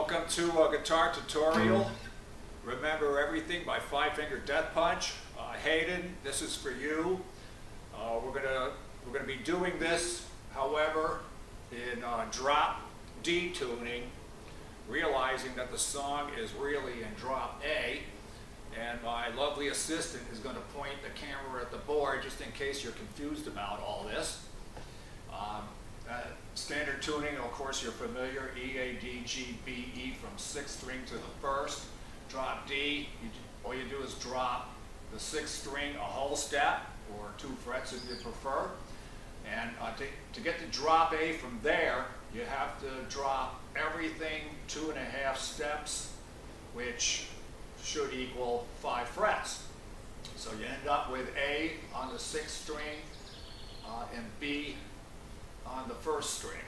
Welcome to a guitar tutorial. Remember Everything by Five Finger Death Punch. Hayden, this is for you. We're gonna be doing this, however, in drop D tuning, realizing that the song is really in drop A, and my lovely assistant is going to point the camera at the board just in case you're confused about all this. Standard tuning, of course, you're familiar, E, A, D, G, B, E from 6th string to the 1st. Drop D, all you do is drop the 6th string a whole step, or 2 frets if you prefer. And to get to drop A from there, you have to drop everything 2.5 steps, which should equal 5 frets. So you end up with A on the 6th string and B on the 1st string.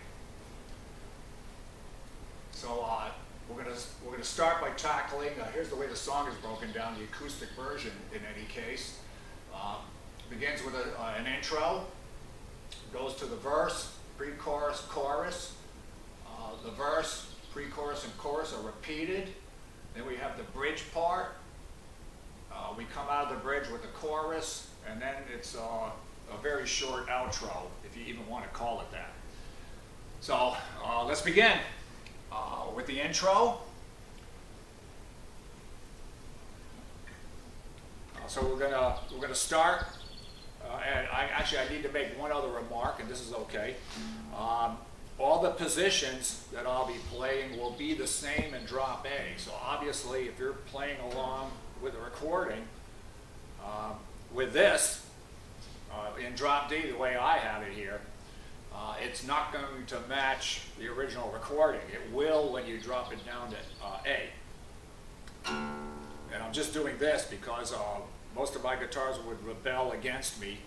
So we're gonna start by tackling. Here's the way the song is broken down, the acoustic version in any case. Begins with an intro, goes to the verse, pre-chorus, chorus. The verse, pre-chorus, and chorus are repeated. Then we have the bridge part. We come out of the bridge with the chorus, and then it's a very short outro, if you even want to call it that. So let's begin with the intro. So we're gonna start, and I need to make one other remark, and this is okay. All the positions that I'll be playing will be the same in drop A. So obviously, if you're playing along with a recording with this in drop D, the way I have it here, it's not going to match the original recording. It will when you drop it down to A. And I'm just doing this because most of my guitars would rebel against me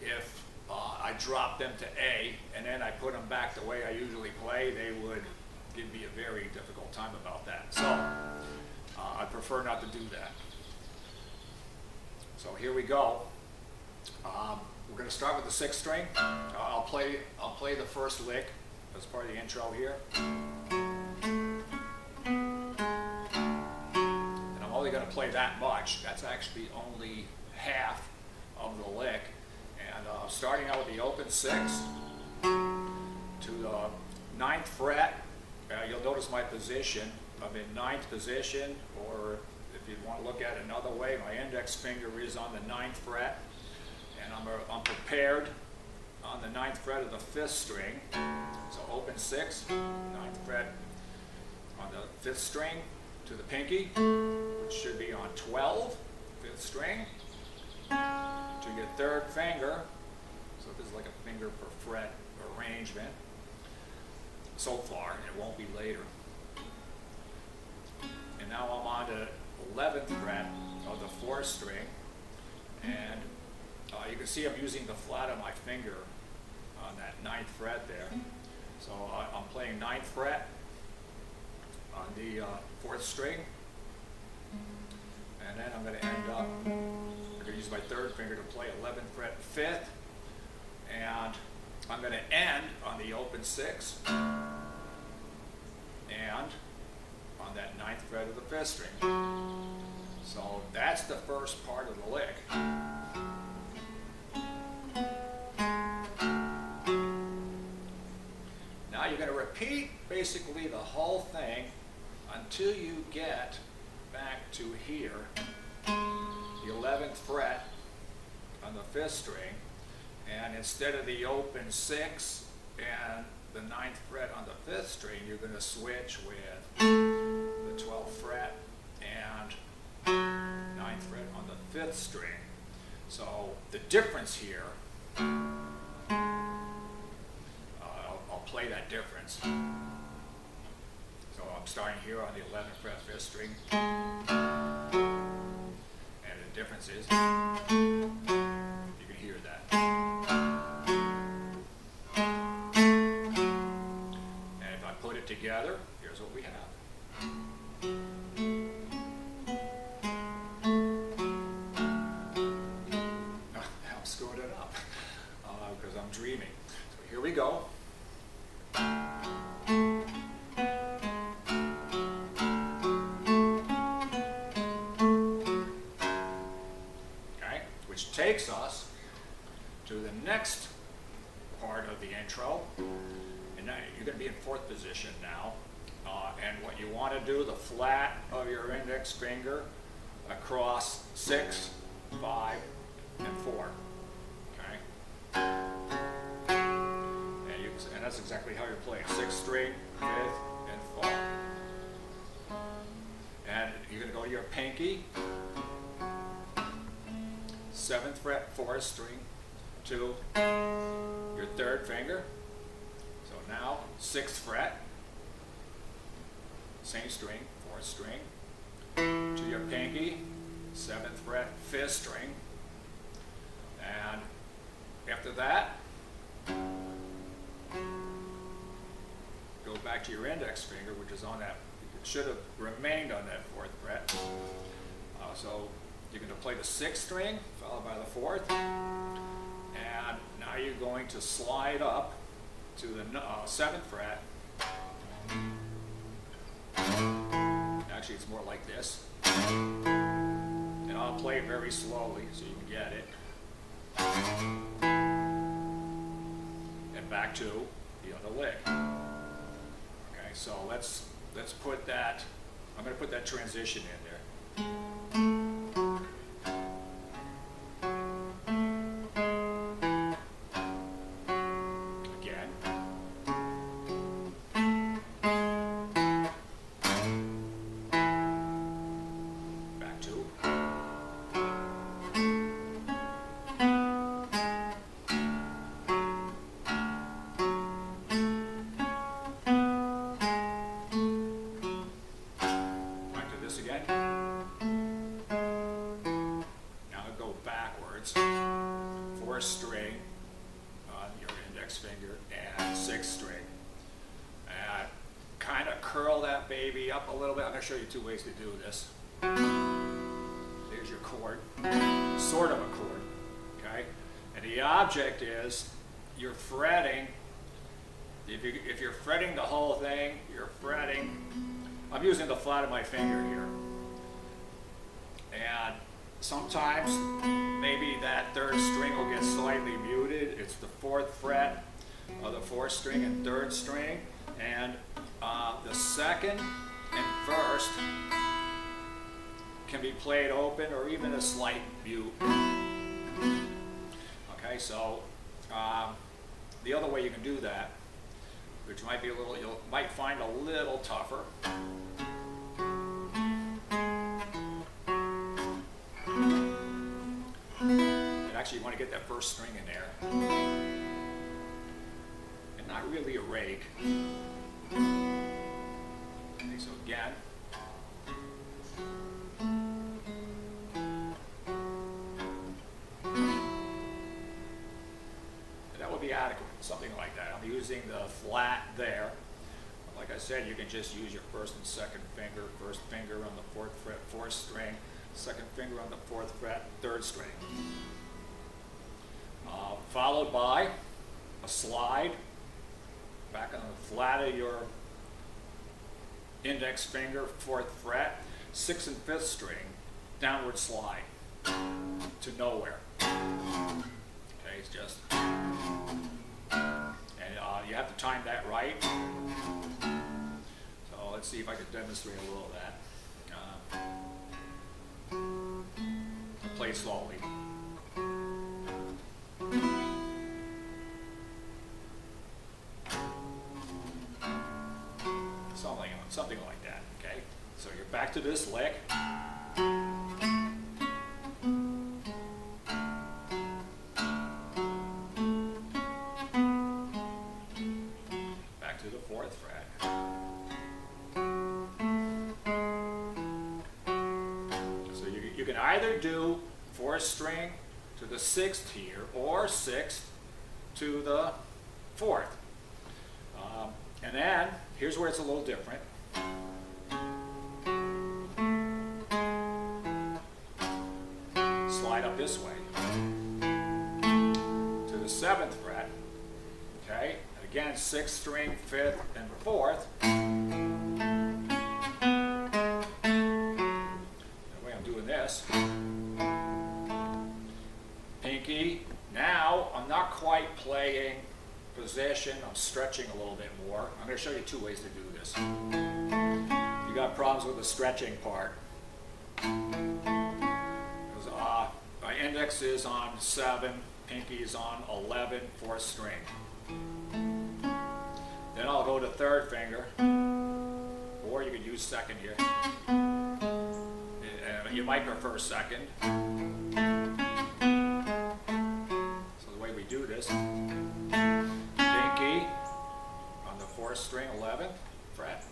if I dropped them to A and then I put them back the way I usually play. They would give me a very difficult time about that. So I prefer not to do that. So here we go. We're going to start with the 6th string. I'll play the first lick as part of the intro here. And I'm only going to play that much. That's actually only half of the lick. And starting out with the open 6 to the 9th fret, you'll notice my position. I'm in 9th position, or if you want to look at it another way, my index finger is on the 9th fret, and I'm prepared on the 9th fret of the 5th string. So open 6, 9th fret on the 5th string to the pinky, which should be on 12, 5th string, to your 3rd finger. So this is like a finger per fret arrangement so far, and it won't be later. And now I'm on the 11th fret of the 4th string, and you can see I'm using the flat of my finger on that 9th fret there. So I'm playing 9th fret on the 4th string, and then I'm going to end up, I'm going to use my 3rd finger to play 11th fret 5th, and I'm going to end on the open 6 and on that 9th fret of the 5th string. So that's the first part of the lick. Now you're going to repeat basically the whole thing until you get back to here, the 11th fret on the 5th string, and instead of the open 6 and the 9th fret on the 5th string, you're going to switch with the 12th fret and 9th fret on the 5th string. So the difference here, I'll play that difference. So I'm starting here on the 11th fret 5th string, and the difference is, you can hear that. And if I put it together, here's what we have. I'm screwing it up because I'm dreaming. So here we go. be in fourth position now. And what you want to do, the flat of your index finger across 6, 5, and 4. Okay? And that's exactly how you're playing. 6th string, 5th, and 4th. And you're going to go to your pinky, 7th fret, 4th string, to your 3rd finger. So now 6th fret, same string, 4th string, to your pinky, 7th fret, 5th string. And after that, go back to your index finger, which is on that, it should have remained on that 4th fret. So you're going to play the 6th string, followed by the 4th. And now you're going to slide up to the 7th fret. Actually, it's more like this. And I'll play it very slowly so you can get it. And back to the other lick. Okay, so let's put that, I'm going to put that transition in there. String on your index finger and 6th string, and kind of curl that baby up a little bit. I'm going to show you 2 ways to do this. There's your chord, sort of a chord, okay? And the object is you're fretting. If you're fretting the whole thing, you're fretting. I'm using the flat of my finger here, and sometimes maybe that 3rd string will get slightly muted. It's the 4th fret of the 4th string and 3rd string, and the 2nd and 1st can be played open or even a slight mute. Okay, so the other way you can do that, which might be you might find a little tougher. Actually, you want to get that 1st string in there, and not really a rake. Okay, so again, that would be adequate, something like that. I'm using the flat there. Like I said, you can just use your 1st and 2nd finger. 1st finger on the 4th fret, 4th string. 2nd finger on the 4th fret, 3rd string. Followed by a slide back on the flat of your index finger, 4th fret, 6th and 5th string, downward slide to nowhere. Okay, it's just, and you have to time that right. So let's see if I can demonstrate a little of that. Play slowly. Something like that, okay? So you're back to this lick. Back to the 4th fret. So you can either do 4th string to the 6th here, or 6th to the 4th. And then, here's where it's a little different. Slide up this way to the 7th fret, okay? And again, 6th string, 5th, and 4th. The way I'm doing this, pinky. Now I'm not quite playing position, I'm stretching a little bit more. I'm going to show you two ways to do this. If you got problems with the stretching part, my index is on 7, pinky is on 11, 4th string. Then I'll go to 3rd finger, or you could use 2nd here. You might prefer 2nd. So the way we do this, pinky on the 4th string, 11th fret.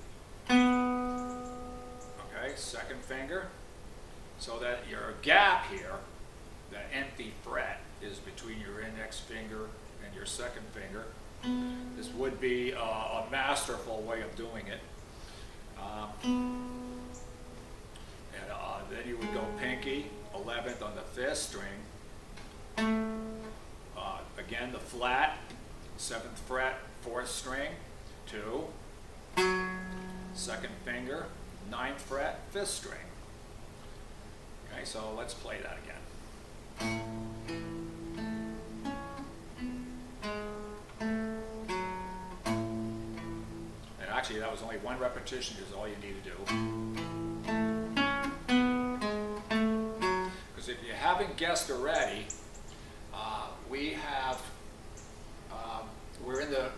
Okay, 2nd finger, so that your gap here, that empty fret, is between your index finger and your 2nd finger. This would be a masterful way of doing it. Then you would go pinky, 11th on the 5th string. Again, the flat, 7th fret, 4th string, 2. 2nd finger, 9th fret, 5th string. Okay, so let's play that again. And actually, that was only one repetition, is all you need to do. Because if you haven't guessed already,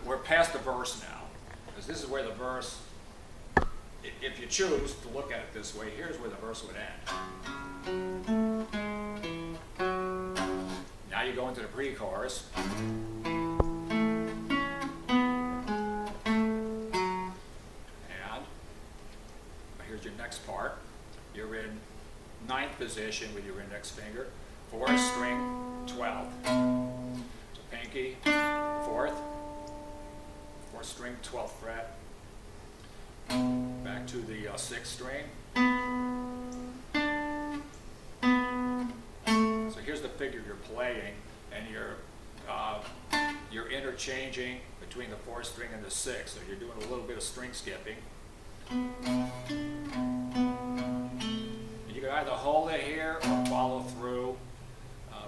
we're past the verse now. Because this is where the verse, if you choose to look at it this way, here's where the verse would end. Now you go into the pre-chorus. And here's your next part. You're in 9th position with your index finger, 4th string, 12th. So pinky, 4th string, 12th fret. Back to the 6th string. So here's the figure you're playing, and you're interchanging between the 4th string and the 6th. So you're doing a little bit of string skipping. You can either hold it here or follow through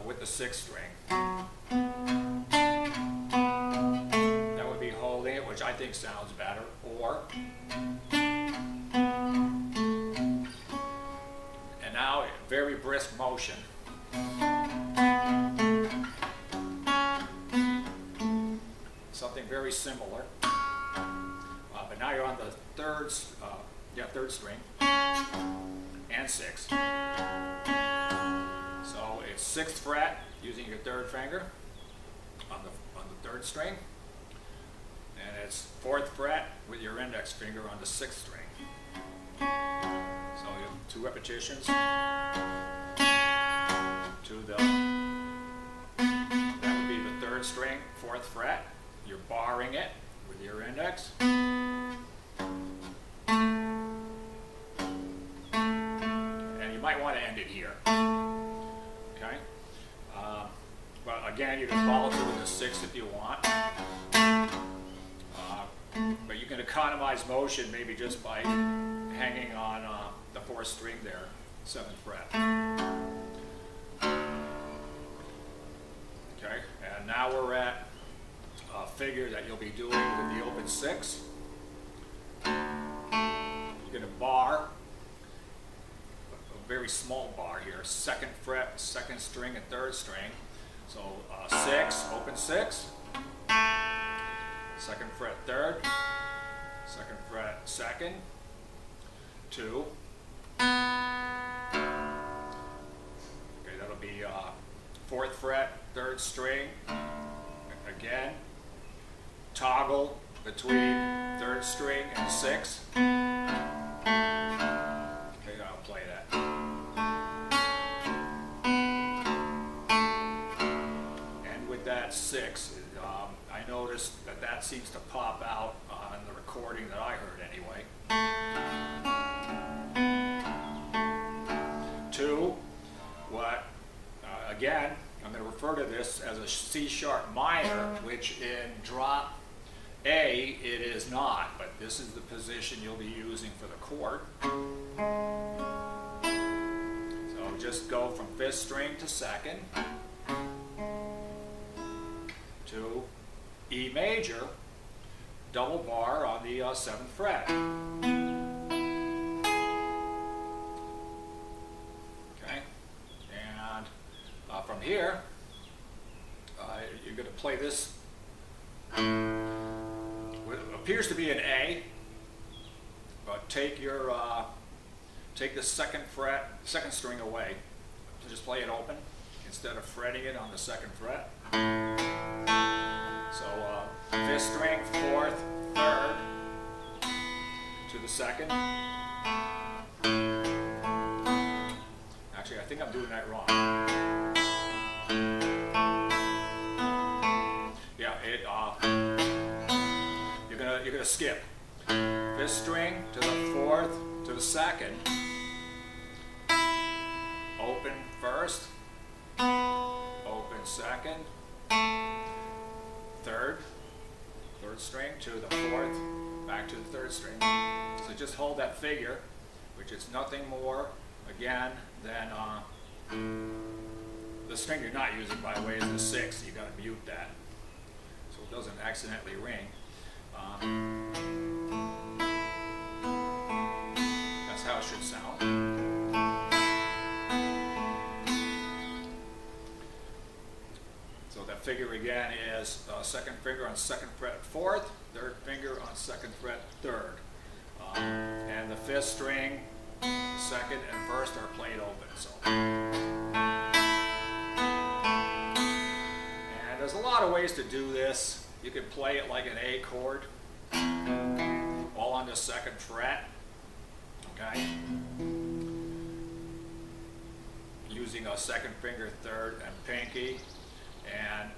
with the 6th string. That would be holding it, which I think sounds better, or, and now very brisk motion. Something very similar, but now you're on the 3rd string and 6th. So it's 6th fret using your 3rd finger on the 3rd string, and it's 4th fret with your index finger on the 6th string. So you have 2 repetitions to that would be the 3rd string, 4th fret. You're barring it with your index. And you might want to end it here. Okay? But again, you can follow through with the 6th if you want. But you can economize motion maybe just by hanging on the 4th string there, 7th fret. Okay? And now we're at a figure that you'll be doing with the open 6. You're going to bar, a very small bar here, 2nd fret, 2nd string, and 3rd string. So 6, open 6, 2nd fret 3rd, 2nd fret 2nd, 2. Okay, that'll be 4th fret, 3rd string, again. Toggle between 3rd string and 6th. Okay, I'll play that. And with that 6, I noticed that seems to pop out on the recording that I heard anyway. 2, again, I'm going to refer to this as a C sharp minor, which in drop A, it is not, but this is the position you'll be using for the chord. So just go from 5th string to 2nd, 2, E major, double bar on the 7th fret. Okay, and from here, you're going to play this, what appears to be an A, but take your take the 2nd fret, 2nd string away. So just play it open instead of fretting it on the 2nd fret. So 5th string, 4th, 3rd to the 2nd. Actually, I think I'm doing that wrong. Yeah, you're gonna skip 5th string to the 4th to the 2nd. Open 1st, open 2nd, 3rd string to the 4th, back to the 3rd string. So just hold that figure, which is nothing more, again, than the string you're not using, by the way, is the 6th. You got to mute that so it doesn't accidentally ring. That's how it should sound. So that figure again is 2nd finger on 2nd fret 4th, 3rd finger on 2nd fret 3rd. And the 5th string, 2nd and 1st are played open. So. And there's a lot of ways to do this. You could play it like an A chord, all on the 2nd fret, okay? Using a 2nd finger, 3rd, and pinky, and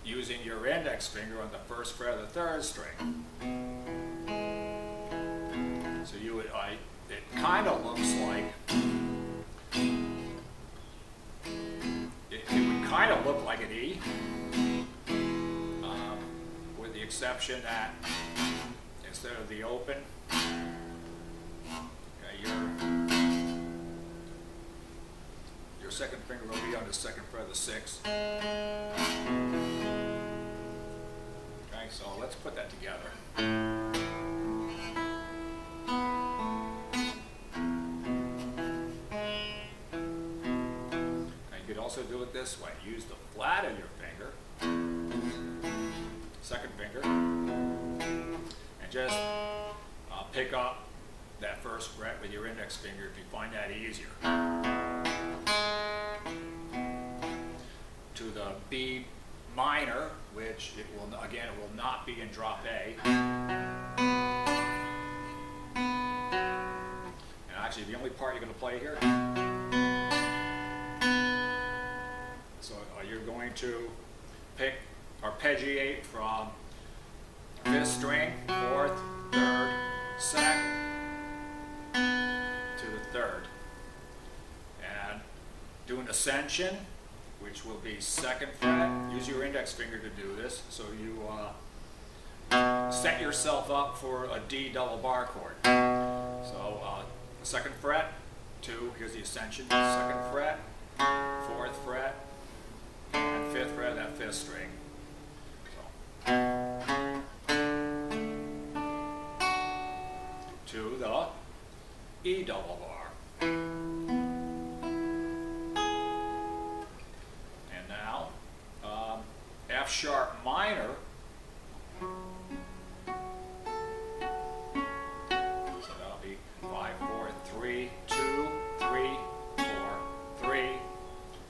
using your index finger on the 1st fret of the 3rd string. So you would, it kind of looks like, it would kind of look like an E, with the exception that instead of the open, okay, your 2nd finger will be on the 2nd fret of the 6th. Okay, so let's put that together. Also do it this way. Use the flat of your finger, 2nd finger, and just pick up that 1st fret with your index finger if you find that easier. To the B minor, which it will not be in drop A. And actually, the only part you're going to play here. So you're going to pick, arpeggiate from 5th string, 4th, 3rd, 2nd, to the 3rd. And do an ascension, which will be 2nd fret. Use your index finger to do this, so you set yourself up for a D double bar chord. So 2nd fret, 2, here's the ascension, 2nd fret, 4th fret, and 5th fret of that 5th string. So. To the E double bar. And now F sharp minor. So that'll be 5, 4, 3, 2, 3, 4, 3,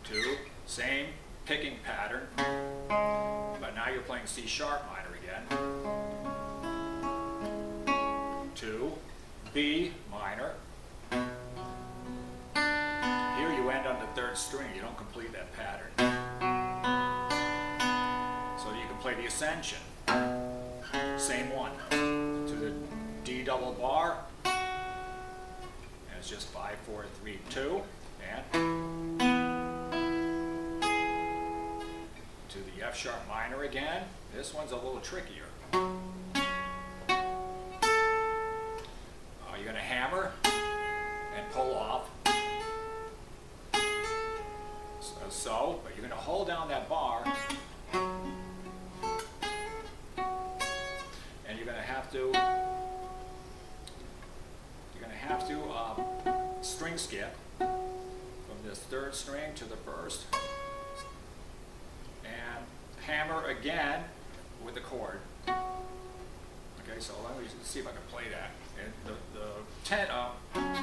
2. Same picking pattern, but now you're playing C sharp minor again. To B minor. Here you end on the 3rd string. You don't complete that pattern. So you can play the ascension. Same one. To the D double bar. And it's just 5, 4, 3, 2. And to the F sharp minor again. This one's a little trickier. You're going to hammer and pull off. So, but you're going to hold down that bar have to string skip from this third string to the first, and hammer again with the chord. Okay, so let me see if I can play that. And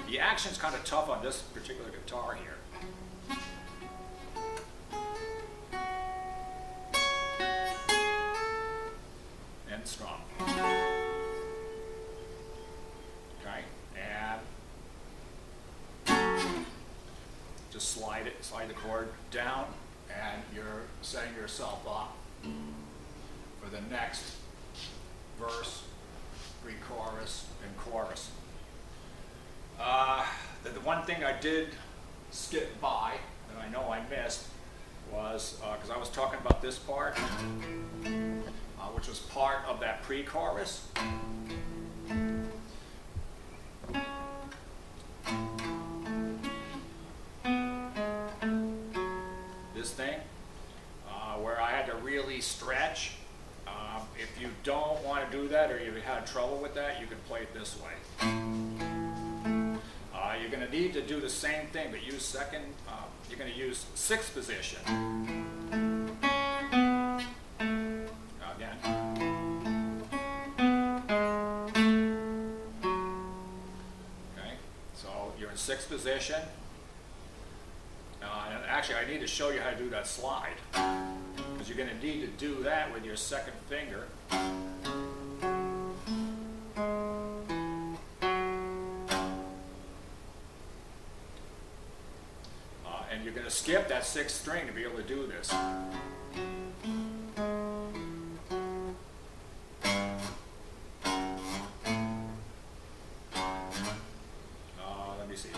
the action's kind of tough on this particular guitar here. And strum. Okay, and just slide the chord down, and you're setting yourself up for the next verse, pre-chorus, and chorus. The one thing I did skip by that I know I missed was, because I was talking about this part, which was part of that pre-chorus. This thing, where I had to really stretch. If you don't want to do that, or you had trouble with that, you can play it this way. You're going to need to do the same thing, but use second. You're going to use sixth position. Again. Okay, so you're in sixth position. And actually, I need to show you how to do that slide, because you're going to need to do that with your second finger. And you're going to skip that sixth string to be able to do this. Let me see.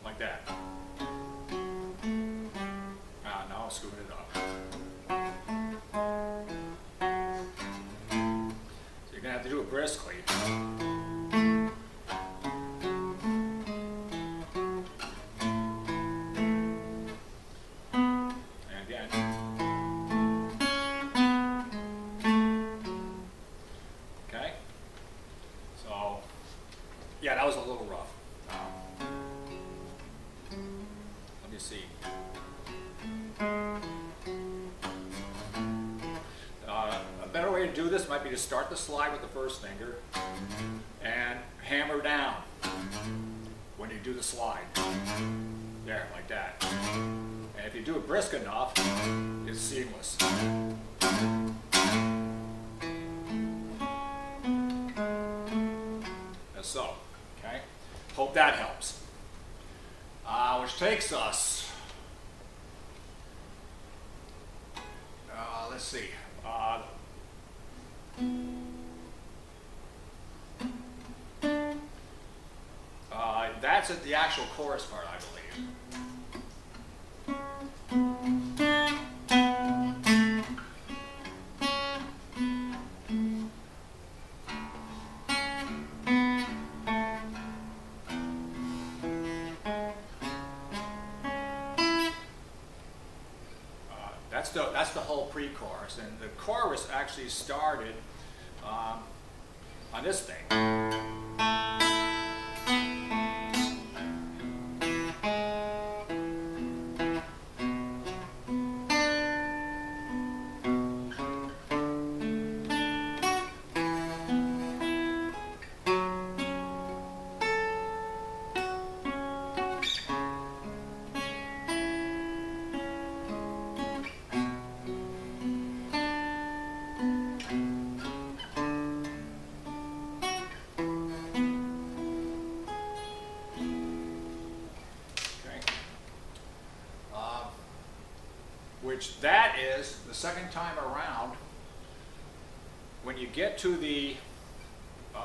Like that. Now I'm screwing it up. So you're going to have to do it briskly. Yeah, that was a little rough. Let me see. A better way to do this might be to start the slide with the first finger and hammer down when you do the slide. There, like that. And if you do it brisk enough, it's seamless. As so. Okay, hope that helps. Which takes us, let's see, that's at the actual chorus part, I believe. That's the whole pre-chorus, and the chorus actually started on this thing. Which that is the second time around. When you get to the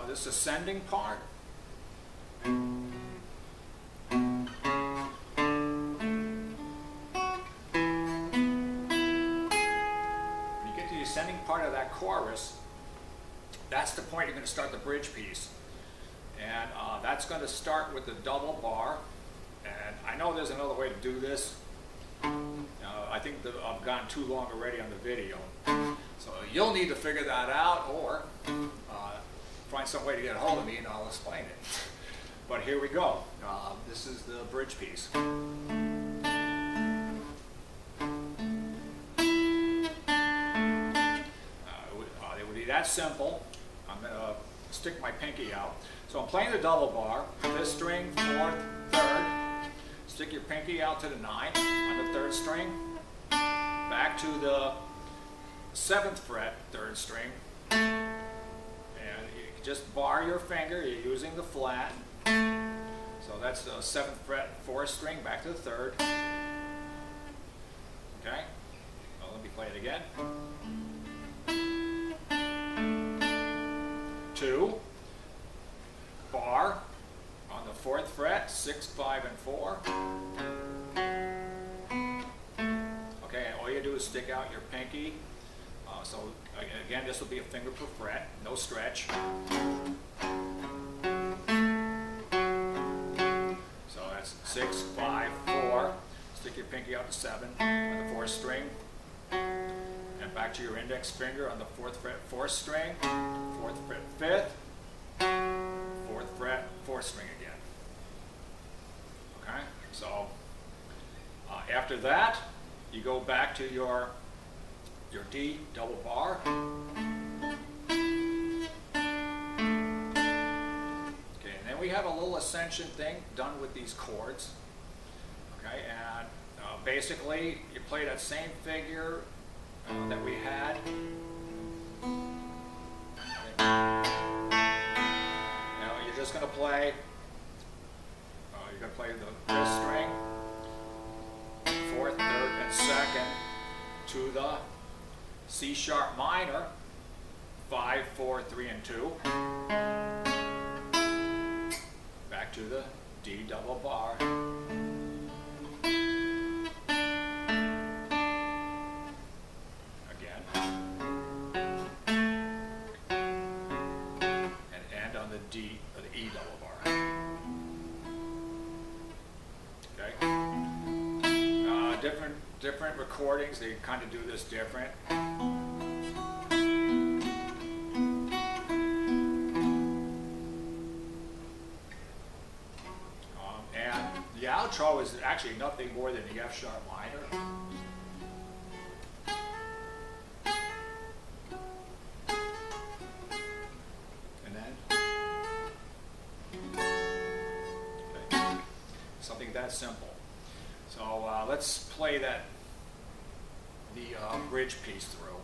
this ascending part, when you get to the ascending part of that chorus, that's the point you're going to start the bridge piece, and that's going to start with the double bar. And I know there's another way to do this. I think that I've gone too long already on the video. So you'll need to figure that out, or find some way to get a hold of me and I'll explain it. But here we go. This is the bridge piece. It would be that simple. I'm going to stick my pinky out. So I'm playing the double bar, 5th string, 4th, 3rd. Stick your pinky out to the 9th on the 3rd string. Back to the 7th fret, 3rd string. And you just bar your finger, you're using the flat. So that's the 7th fret, 4th string, back to the 3rd. Okay? Well, let me play it again. 2. Bar on the 4th fret, 6, 5, and 4. Okay, and all you do is stick out your pinky. So again, this will be a finger per fret, no stretch. So that's 6, 5, 4. Stick your pinky out to 7 on the 4th string. And back to your index finger on the 4th fret, 4th string. 4th fret, 5th. 4th fret, 4th string again. Okay, so after that, you go back to your D double bar. Okay, and then we have a little ascension thing done with these chords. Okay, and basically you play that same figure that we had. Now you're just going to play. You're going to play the 5th string, 4th, 3rd, and 2nd to the C sharp minor, 5, 4, 3, and 2. Back to the D double bar. Again. And end on the D or the E double bar. Okay. Different recordings, they kind of do this different. And the outro is actually nothing more than the F sharp minor. And then okay. Something that simple. So let's play the bridge piece through.